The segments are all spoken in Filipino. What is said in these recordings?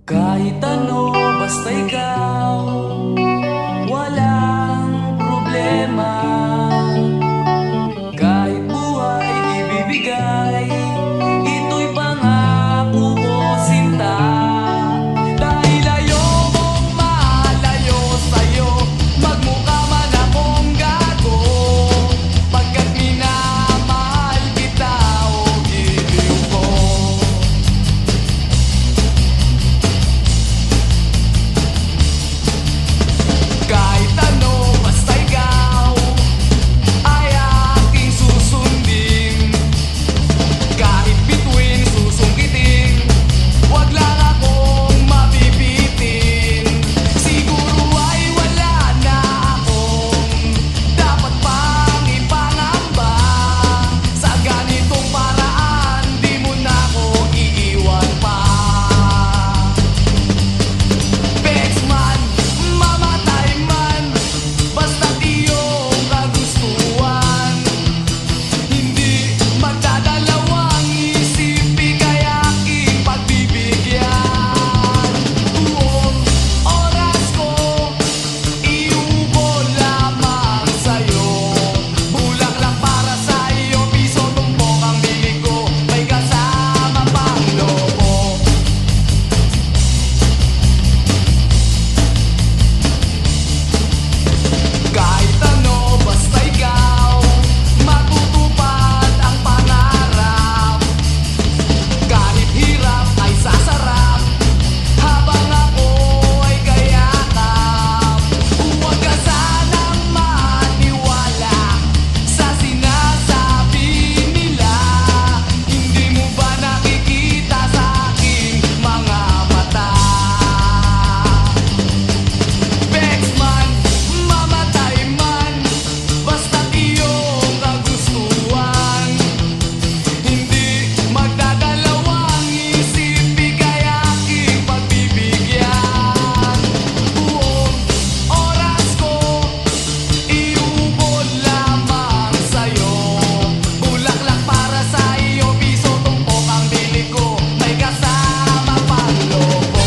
Kahit ano, basta ikaw, walang problema. Kahit buhay ibibigay, ito'y pangako ko, sinta. Dahil ayokong malayo sa'yo, magmukha man akong gago, pagkat minamahal kita o giliw ko. Kahit ano, basta ikaw ay aking susundin. Kahit bituin, susungkitin, wag lang akong mabibitin. Siguro ay wala na akong dapat pang ipangamba. Sa ganitong paraan, di mo na ako iiwan pa. Bexman, mamatay man, basta't iyong kagustuhan. Hindi magdadalawang isip, ika'y aking pagbibigyan. Buong oras ko, iubol lamang sa'yo. Bulaklak para sa iyo, piso tumpok ang bibig ko, may kasama pang lobo. Kahit ano, basta ikaw, matutupad ang pangarap. Kahit hirap ay sasarap, habang ako ay kayakap. Huwag ka sanang maniwala sa sinasabi nila. Hindi mo ba nakikita sa aking mga mata? Bexman, mamatay man, basta't iyong kagustuhan. Hindi magdadalawang isip, ika'y aking pagbibigyan. Buong oras ko, iubol lamang sa'yo. Bulaklak para sa iyo, piso tumpok ang bili ko, may kasama pang lobo.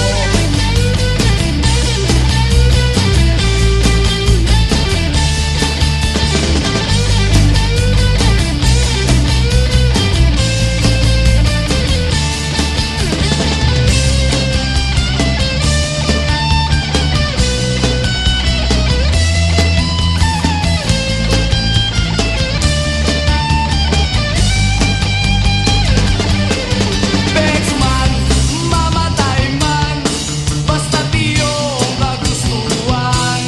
Bexman, mamatay man, basta't iyong kagustuhan.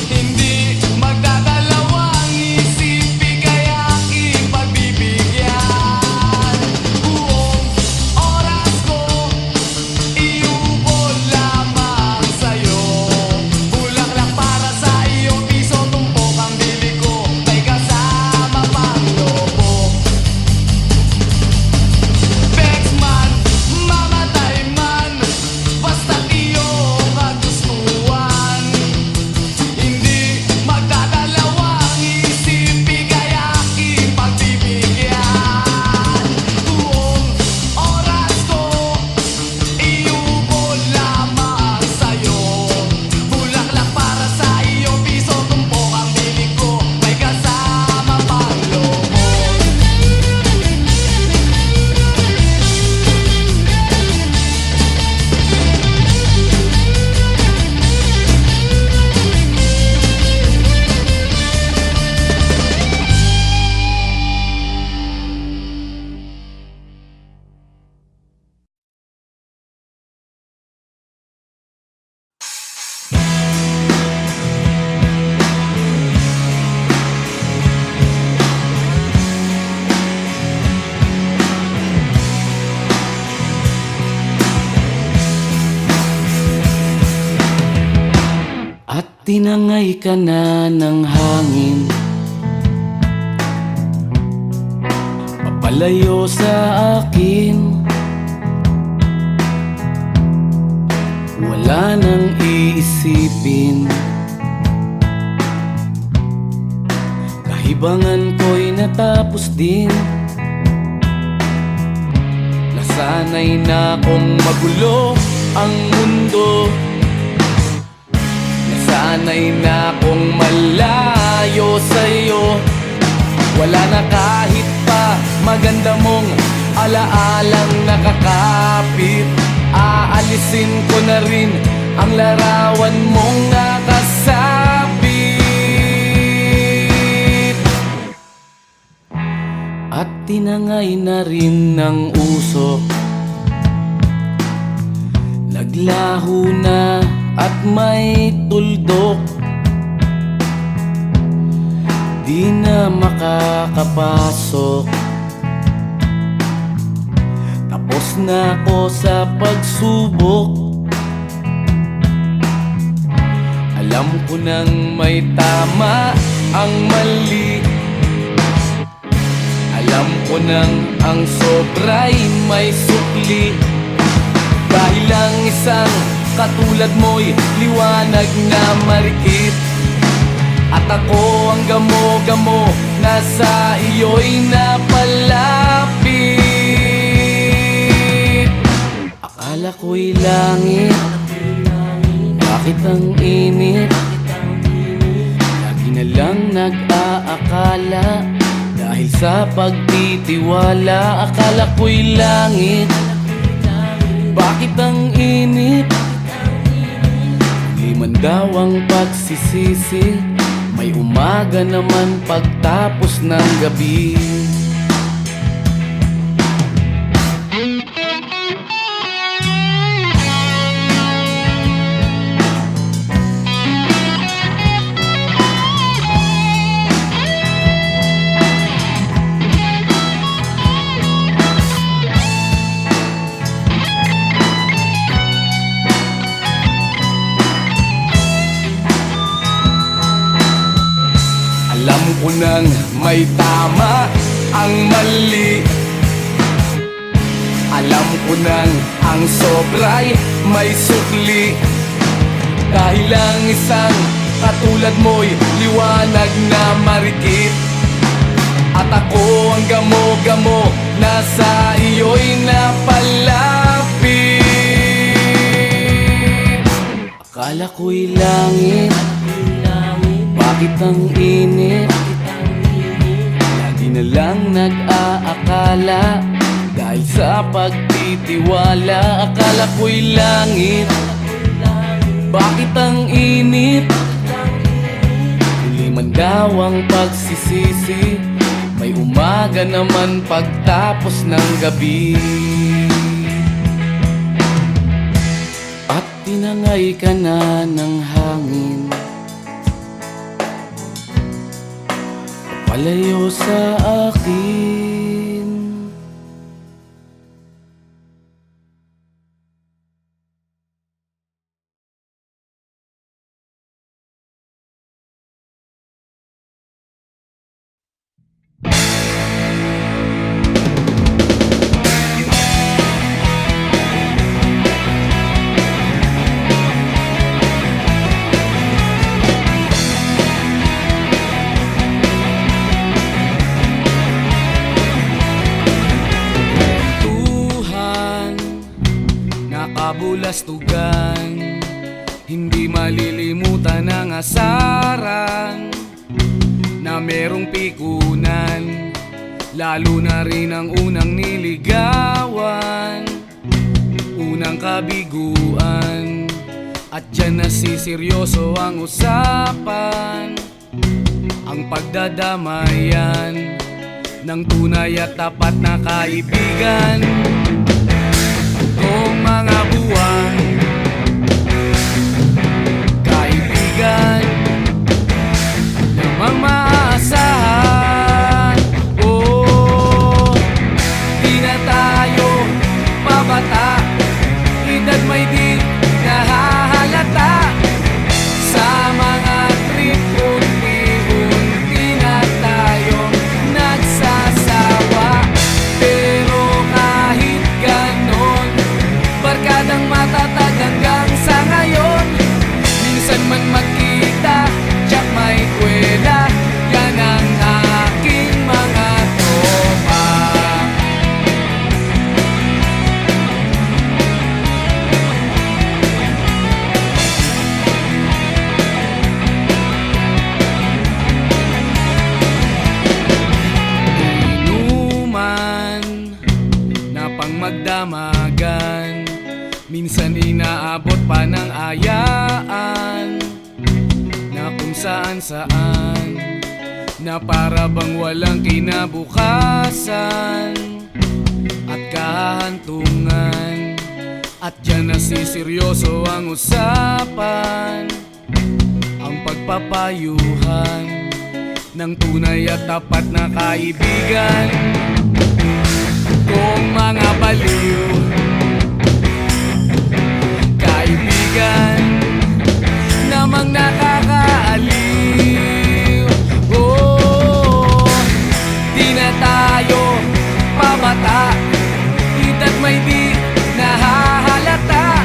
Hindi magdadalawang isip, ika'y aking pagbibigyan. Buong oras ko, iubol lamang sa'yo. Bulaklak para sa iyo, piso tumpok ang bili ko, may kasama pang lobo. Bexman, mamatay man, basta't iyong kagustuhan. Hindi magdadalawang isip, ika'y aking pagbibigyan. Buong oras ko, iubol lamang sa'yo. Bulaklak para sa iyo, piso tumpok ang bili ko, may kasama pang lobo. At tinangay ka na ng hangin, papalayo sa akin. Wala nang iisipin, kahibangan ko'y natapos din. Nasanay na akong magulo ang mundo. Nasanay na akong malayo sa'yo. Wala na kahit pa maganda mong alaalang nakakapit. Aalisin ko na rin ang larawan mong nakasabit. At tinangay na rin ng usok, naglaho na at may tuldok. Di na makakapasok. Tapos na ako sa pagsubok. Alam ko nang may tama ang mali. Alam ko nang ang sobra'y may sukli. Dahil lang isang katulad mo'y liwanag na marikit. At ako ang gamo-gamo na sa iyo'y napalapit. Akala ko'y langit, bakit ang init? Lagi na lang nag-aakala, dahil sa pagtitiwala. Akala ko'y langit, bakit ang init? Liman daw ang pagsisisi, may umaga naman pagtapos ng gabi. Alam ko nang may tama ang mali. Alam ko nang ang sobra'y may sukli. Dahil lang isang katulad mo'y liwanag na marikit. At ako ang gamo-gamo na sa iyo'y napalapit. Akala ko'y langit, bakit ang init? Lagi na lang nag-aakala, dahil sa pagtitiwala. Akala ko'y langit, bakit ang init? Huli man daw ang pagsisisi, may umaga naman pagtapos ng gabi. At tinangay ka na ng hangin, palayo sa akin. Kabulastugan, hindi malilimutan ang asaran na merong pikunan, lalo na rin ang unang niligawan, unang kabiguan. At dyan nasiseryoso ang usapan, ang pagdadamayan ng tunay at tapat na kaibigan. Kung mga buwan, kaibigan namang maaasahan. Oh, di na tayo pabata, edad may di nahahalata. Sa mga trip, unti-unti na tayong nagsasawa. Pero kahit ganon, barkadang matatay saan saan, na para bang walang kinabukasan at kahantungan. At dyan nasiseryoso ang usapan, ang pagpapayuhan ng tunay at tapat na kaibigan. Kung mga baliw kaibigan namang nakakaaliw, oh, di na tayo pabata, edad may di nahahalata.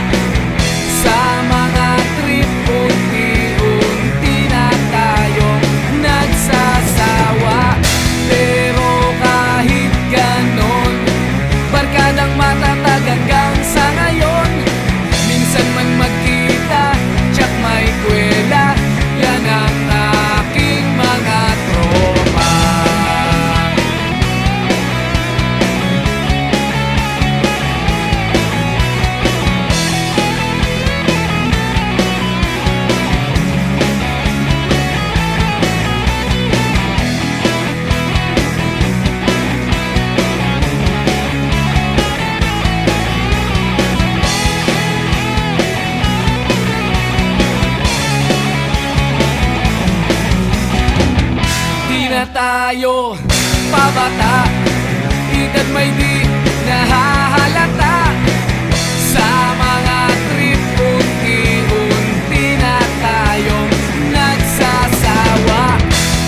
Sa mga trip unti-unti na tayong nagsasawa. Pero kahit ganon, barkadang matatag hanggang sa ngayon. Minsan man magkita, tsak may kwela, yan ang aking mga tropa. Tayo pabata, edad may di nahahalata. Sa mga trip unti-unti na tayong nagsasawa.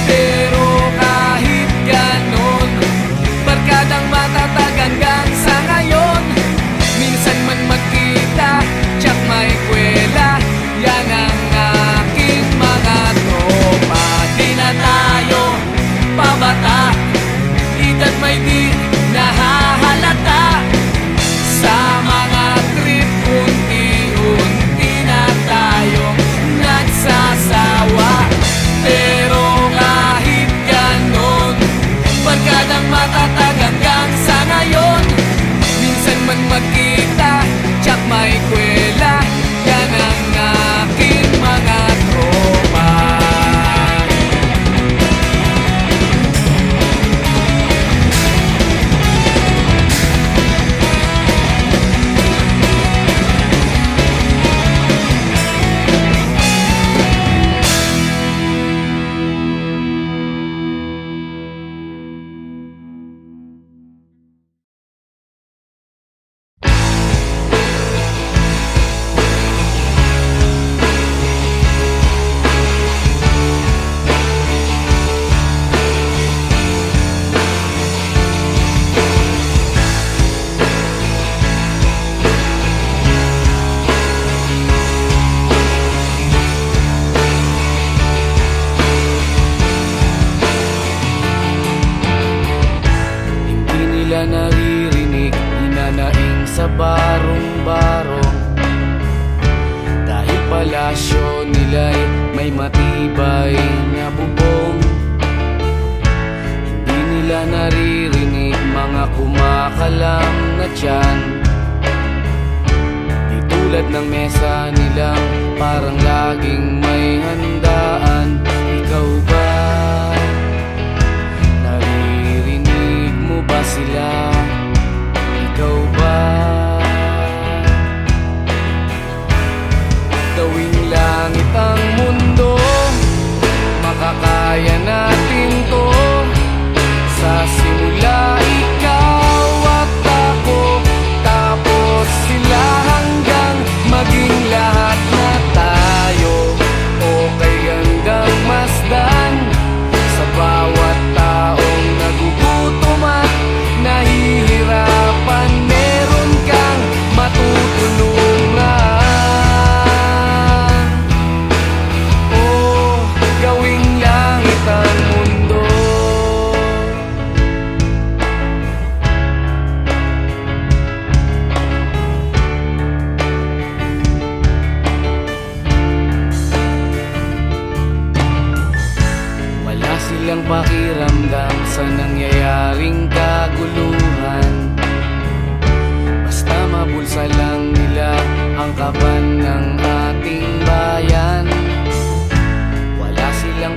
Pero kahit ganon, barkadang matatag hanggang sa ngayon. Minsan man magkita, tsak may kwela, yan ang aking mga tropa. Di na tayo pabata, edad may di nahahalata. Sa mga trip unti-unti na tayong nagsasawa. Pero kahit ganon, barkadang matatag hanggang sa ngayon. Minsan man magkita, tsak may kwela, yan ang aking mga tropa. Naririnig, hinanaing sa barong-barong. Dahil palasyo nila'y may matibay na bubong. Hindi nila naririnig mga kumakalam na tiyan. Di tulad ng mesa nilang parang laging may handaan. Ikaw ba? Ba sila? Ikaw ba? Gawing langit ang mundo, makakaya natin to. Sa simula ikaw at ako, tapos sila hanggang maging lahat na tayo. Okay hanggang masdan sa bawat taong nagugutom at nahihirapan, meron kang matutulungan. Oh, gawing langit ang mundo. Wala silang pakiramdam sa nangyayaring kaguluhan. Basta mabulsa lang nila ang kaban ng ating bayan. Wala silang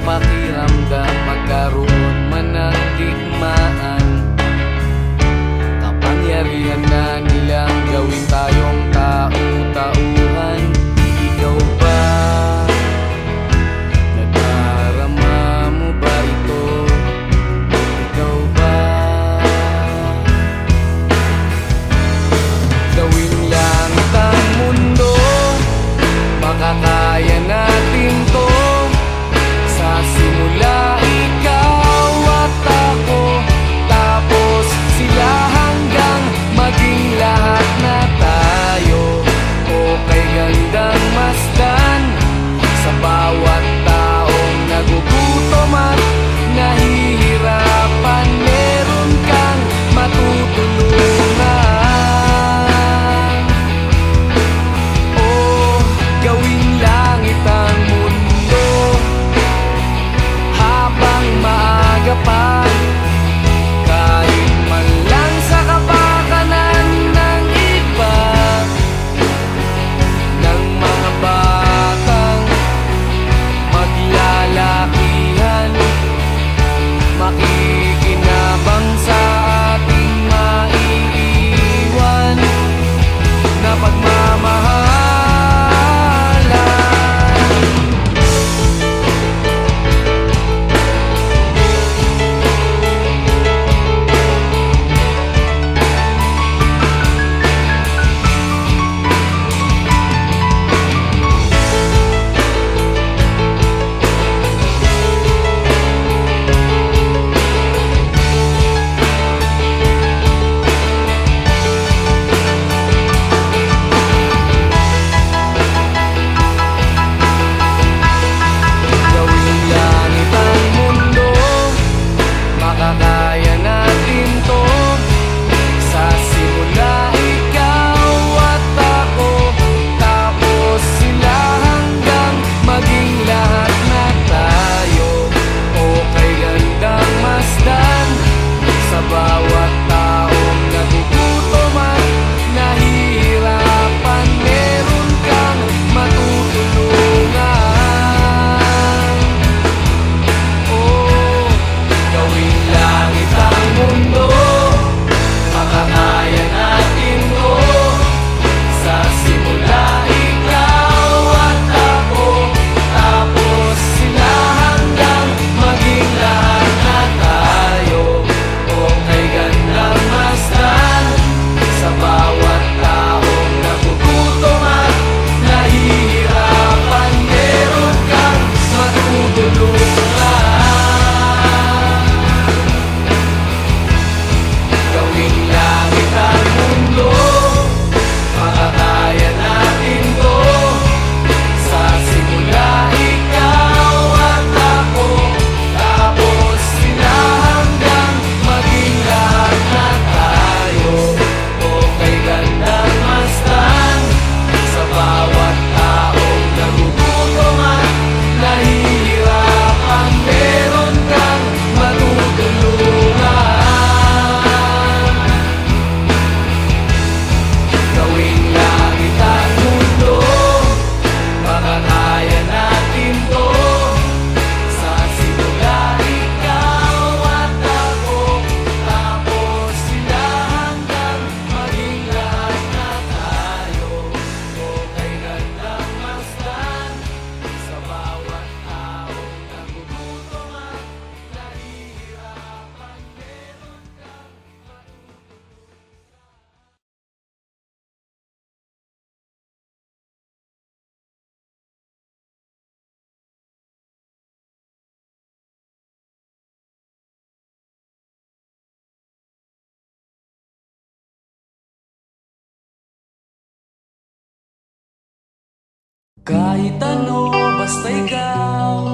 Kahit ano, basta ikaw,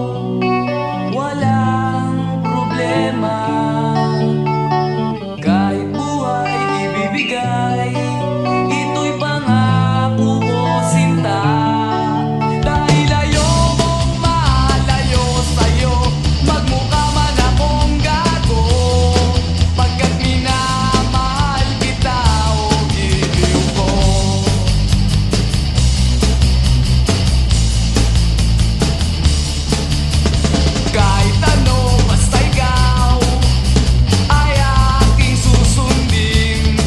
walang problema. Kahit buhay ibibigay, ito'y pangako ko, sinta. Dahil ayokong malayo sa'yo, magmukha man akong gago. Pagkat minamahal kita, o giliw ko. Kahit ano, basta ikaw ay aking susundin.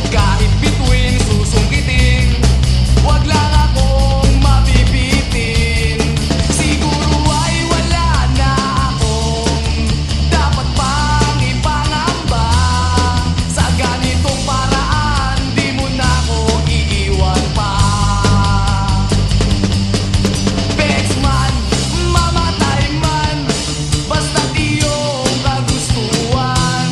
Kahit bituin, susungkitin, wag lang akong mabibitin. Siguro ay wala na akong dapat pang ipangamba. Sa ganitong paraan, di mo na ako iiwan pa. Bexman, mamatay man, basta't iyong kagustuhan.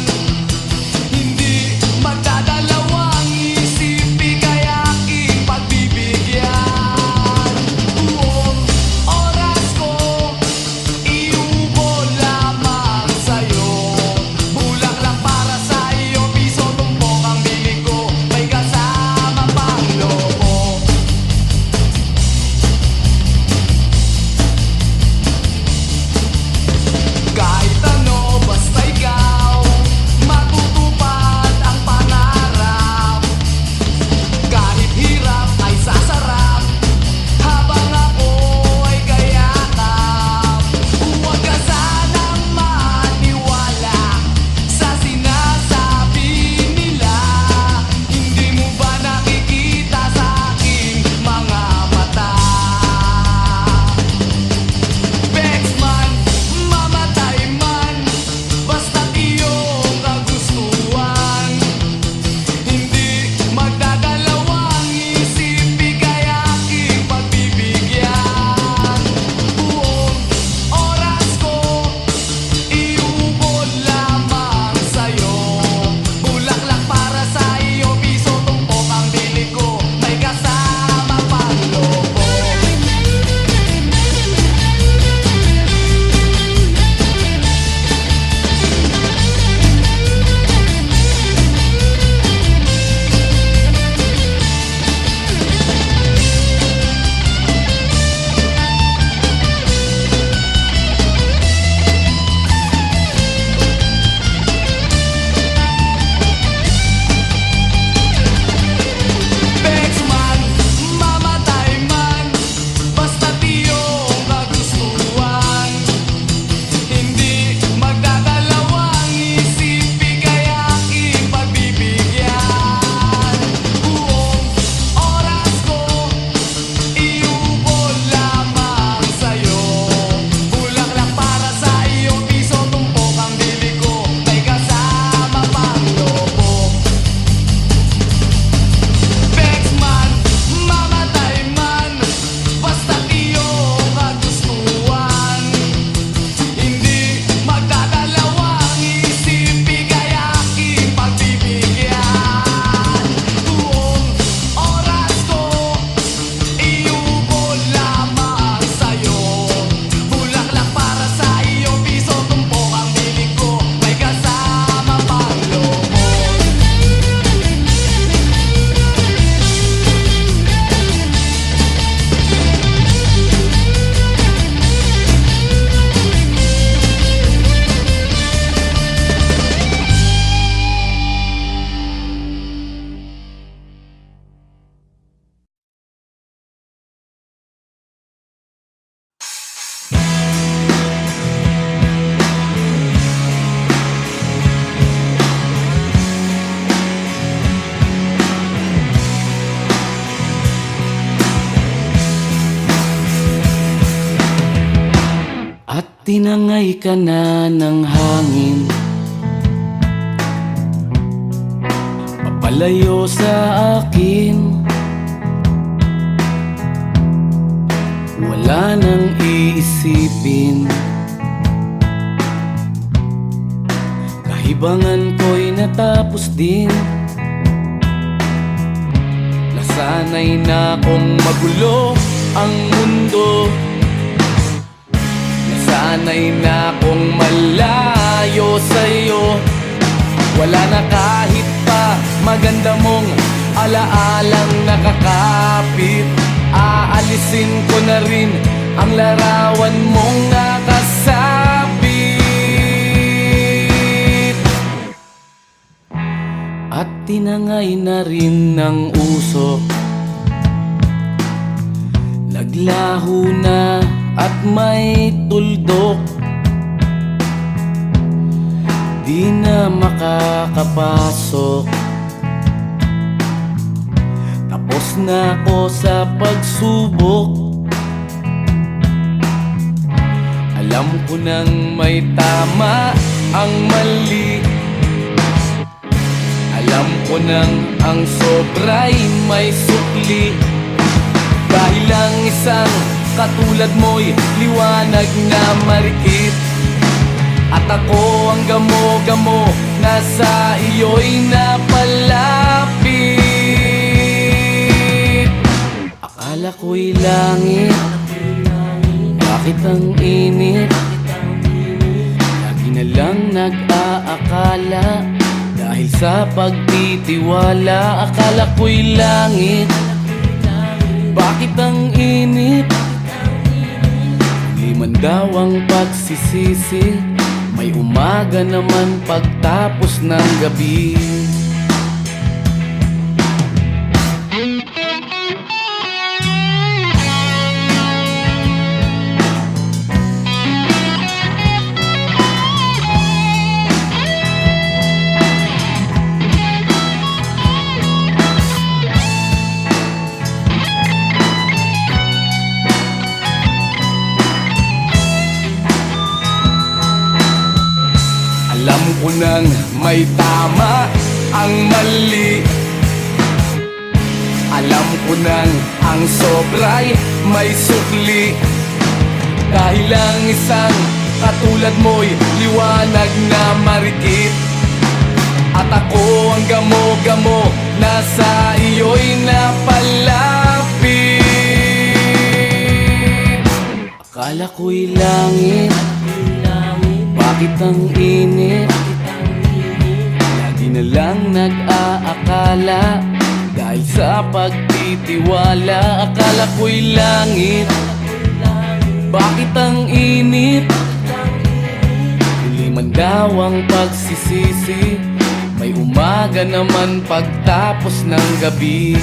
Hindi magdadalawang isip, ika'y aking pagbibigyan. Buong oras ko, iubol lamang sa'yo. Bulaklak para sa iyo, piso tumpok ang bibig ko, may kasama pang lobo. Kahit ano, basta ikaw, matutupad ang pangarap. Kahit hirap ay sasarap, habang ako ay kayakap. Huwag ka sanang maniwala sa sinasabi nila. Hindi mo ba nakikita sa aking mga mata? Bexman, mamatay man, basta't iyong kagustuhan. Hindi magdadalawang isip, ika'y aking pagbibigyan. Buong oras ko, iubol lamang sa'yo. Bulaklak para sa iyo, piso tumpok ang bili ko, may kasama pang lobo. Bexman, mamatay man, basta't iyong kagustuhan. Hindi magdadalawang isip, ika'y aking pagbibigyan. Buong oras ko, iubol lamang sa'yo. Bulaklak para sa iyo, piso tumpok ang bili ko, may kasama pang lobo. Bexman, mamatay man, basta't iyong kagustuhan. Hindi magdadalawang isip, ika'y aking pagbibigyan. Buong oras ko, iubol lamang sa'yo. Bulaklak para sa iyo, piso tumpok ang bili ko, may kasama pang lobo. At tinangay ka na ng hangin, papalayo sa akin. Wala nang iisipin, kahibangan ko'y natapos din. Nasanay na akong magulo ang mundo. Nasanay na akong malayo sa'yo. Wala na kahit pa maganda mong alaalang nakakapit. Aalisin ko na rin ang larawan mong nakasabit. At tinangay na rin ng usok. Naglaho na at may tuldok. Di na makakapasok. Tapos na ako sa pagsubok. Alam ko nang may tama ang mali. Alam ko nang ang sobra'y may sukli. Dahil ang isang katulad mo'y liwanag na marikit. At ako ang gamo-gamo na sa iyo'y napalapit. Akala ko'y langit, bakit ang init? Lagi na lang nag-aakala dahil sa pagtitiwala. Akala ko'y langit, bakit ang init? Liman daw ang pagsisisi, may umaga naman pagtapos ng gabi. Alam ko nang may tama ang mali. Alam ko nang ang sobra'y may sukli. Dahil ang isang katulad mo'y liwanag na marikit. At ako ang gamo-gamo na sa iyo'y napalapit. Akala ko'y langit, bakit ang init? Lagi na lang nag-aakala dahil sa pagtitiwala. Akala ko'y langit, bakit ang init? Huli man daw ang pagsisisi, may umaga naman pagtapos ng gabi.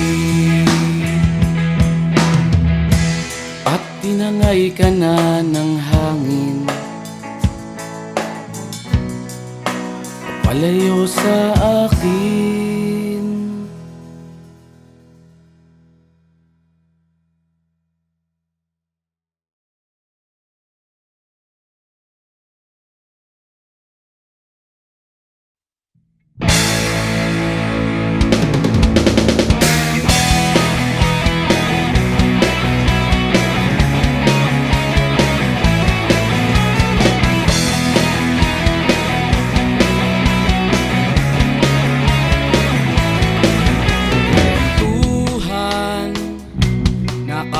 At tinangay ka na ng hangin, palayo sa akin.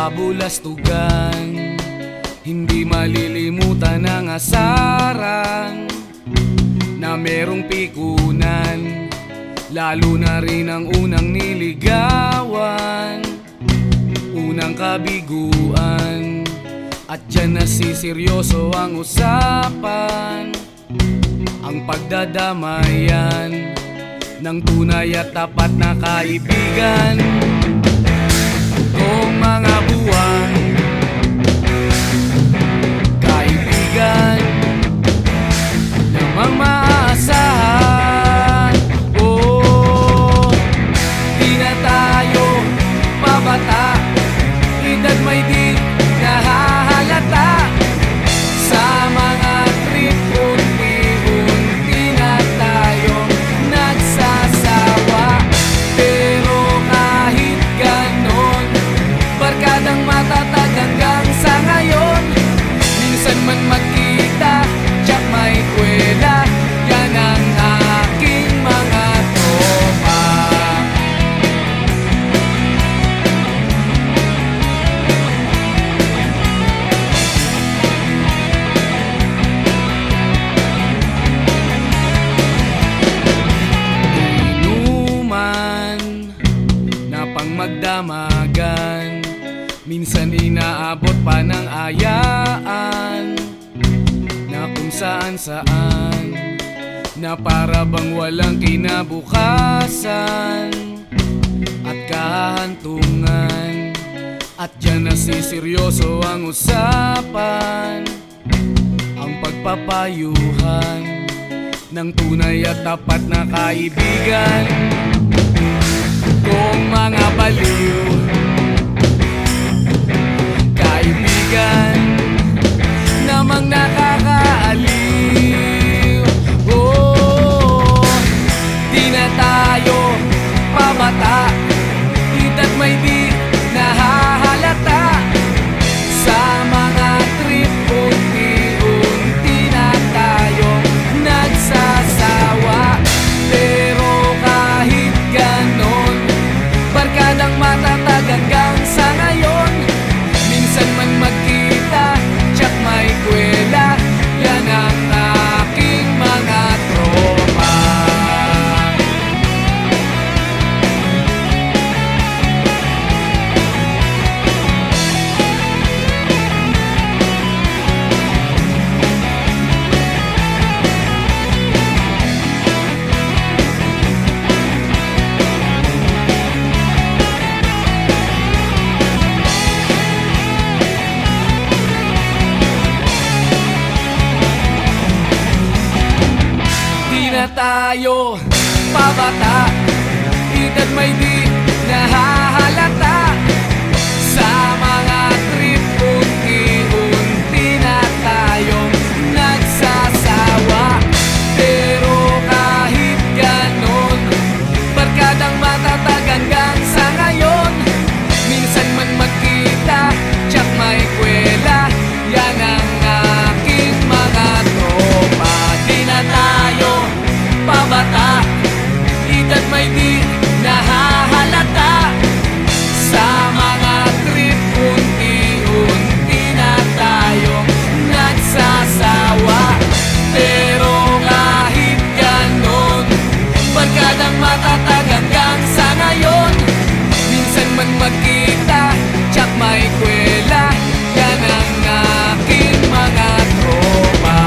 Kabulastugan, hindi malilimutan ang asaran na merong pikunan, lalo na rin ang unang niligawan, unang kabiguan. At dyan nasiseryoso ang usapan, ang pagdadamayan ng tunay at tapat na kaibigan. Kung mga buwan, kaibigan namang maaasahan. Oh, di na tayo pabata, edad may di nahahalata. Sa mga trip, unti-unti na tayong nagsasawa. Pero kahit ganon, barkadang matatag hanggang sa ngayon. Minsan man magkita, tsak may kwela, yan ang aking mga tropa. saan na para bang walang kinabukasan at kahantungan. At dyan nasiseryoso ang usapan, ang pagpapayuhan ng tunay at tapat na kaibigan. Kung mga baliw kaibigan namang nakakaaliw, oh, di na tayo pabata, hita't may di nahahalata. Sa mga trip unti-unti na tayong nagsasawa. Pero kahit ganon, barkadang matatag hanggang sa ngayon. Minsan man magkita, tsak may kwela, yan ang aking mga tropa. Na tayo pabata, hita't may di nahahalata. Sa mga trip unti-unti na tayong nagsasawa. Pero kahit ganon, barkadang matatag hanggang sa ngayon. Minsan man magkita, tsak may kwela, yan ang aking mga tropa. Di na tayo pabata, hita't may di nahahalata. Sa mga trip unti-unti na tayong nagsasawa. Pero kahit ganon, barkadang matatag hanggang sa ngayon. Minsan man magkita, tsak may kwela, yan ang aking mga tropa.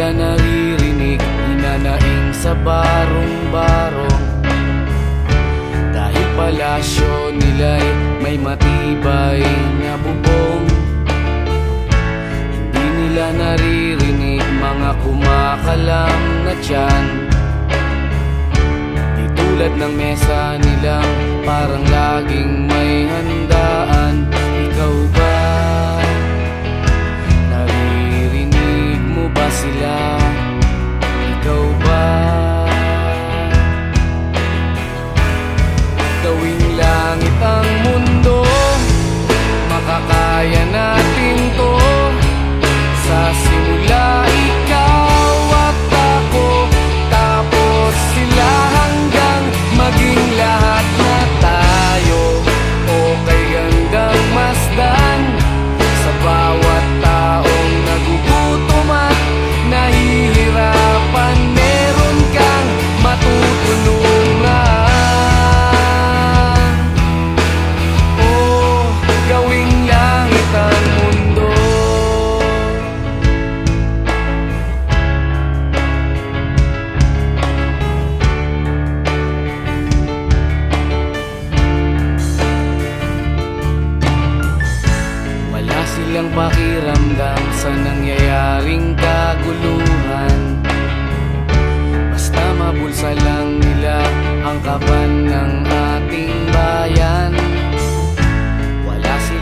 Naririnig, hinanaing sa barong-barong. Dahil palasyo nila'y may matibay na bubong. Hindi nila naririnig mga kumakalam na tiyan. Di tulad ng mesa nilang parang laging may handaan. Ikaw ba? Ba sila? Ikaw ba? Gawing langit ang mundo, makakaya natin to. Sa simula ikaw at ako, tapos sila hanggang maging lahat na tayo. Okay hanggang masdan sa bawat taong nagugutom at nahihirapan, meron kang matutulungan. Oh, gawing langit ang mundo. Wala silang pakiramdam sa nangyayaring kaguluhan. Basta mabulsa lang nila ang kaban ng ating bayan. Wala silang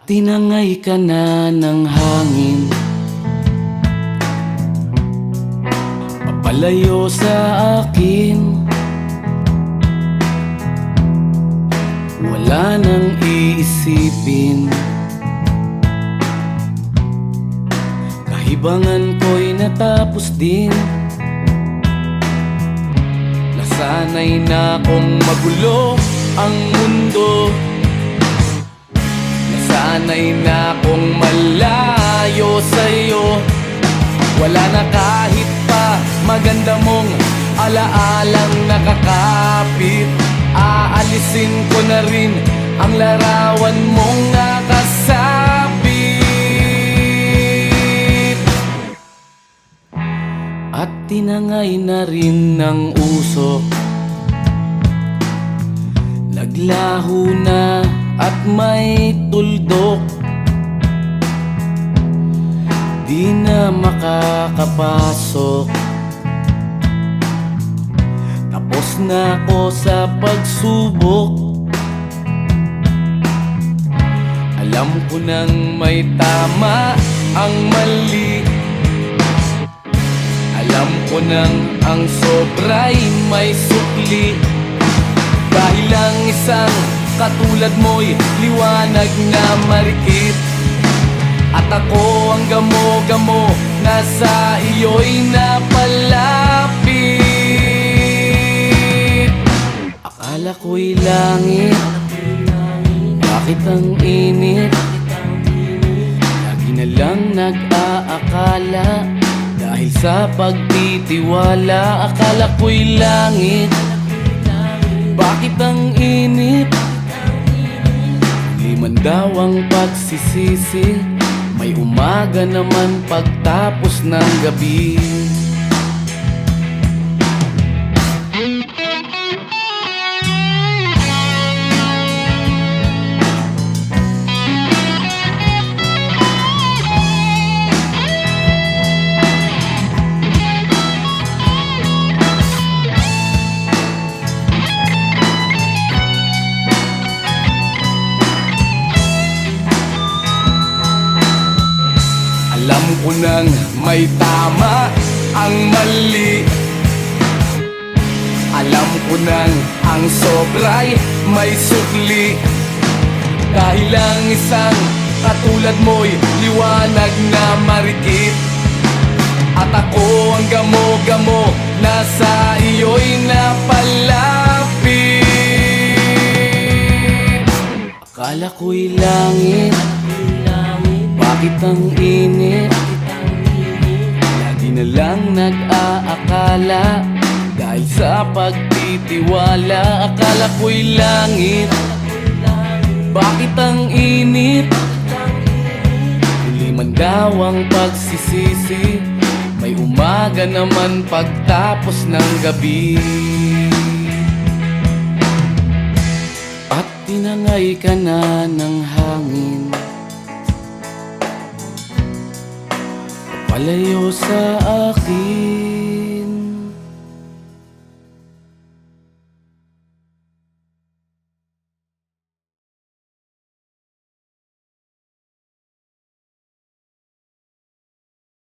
tinangay ka na ng hangin, papalayo sa akin. Wala nang iisipin, kahibangan ko'y natapos din. Nasanay na kong magulo ang mundo, nasanay na kong malayo sa'yo. Wala na kahit pa maganda mong alaalang nakakapit. Aalisin ko na rin ang larawan mong nakasabit. At tinangay na rin ng usok, naglaho na at may tuldok. Di na makakapasok, tapos na ako sa pagsubok. Alam ko nang may tama ang mali, alam ko nang ang sobra'y may sukli. Dahil lang isang katulad mo'y liwanag na marikit, at ako ang gamo-gamo na sa iyo'y napalapit. Akala ko'y langit, bakit ang init? Lagi na lang nag-aakala, dahil sa pagtitiwala. Akala ko'y langit, bakit ang init? Di man daw ang pagsisisi, may umaga naman pagtapos ng gabi. Alam ko nang may tama ang mali, alam ko nang ang sobra'y may sukli. Dahil lang isang katulad mo'y liwanag na marikit, at ako ang gamo-gamo na sa iyo'y napalapit. Akala ko'y langit, bakit ang init? Lagi na lang nag-aakala, dahil sa pagtitiwala. Akala ko'y langit, bakit ang init? Huli man daw ang pagsisisi, may umaga naman pagtapos ng gabi. At tinangay ka na ng hangin, palayo sa akin.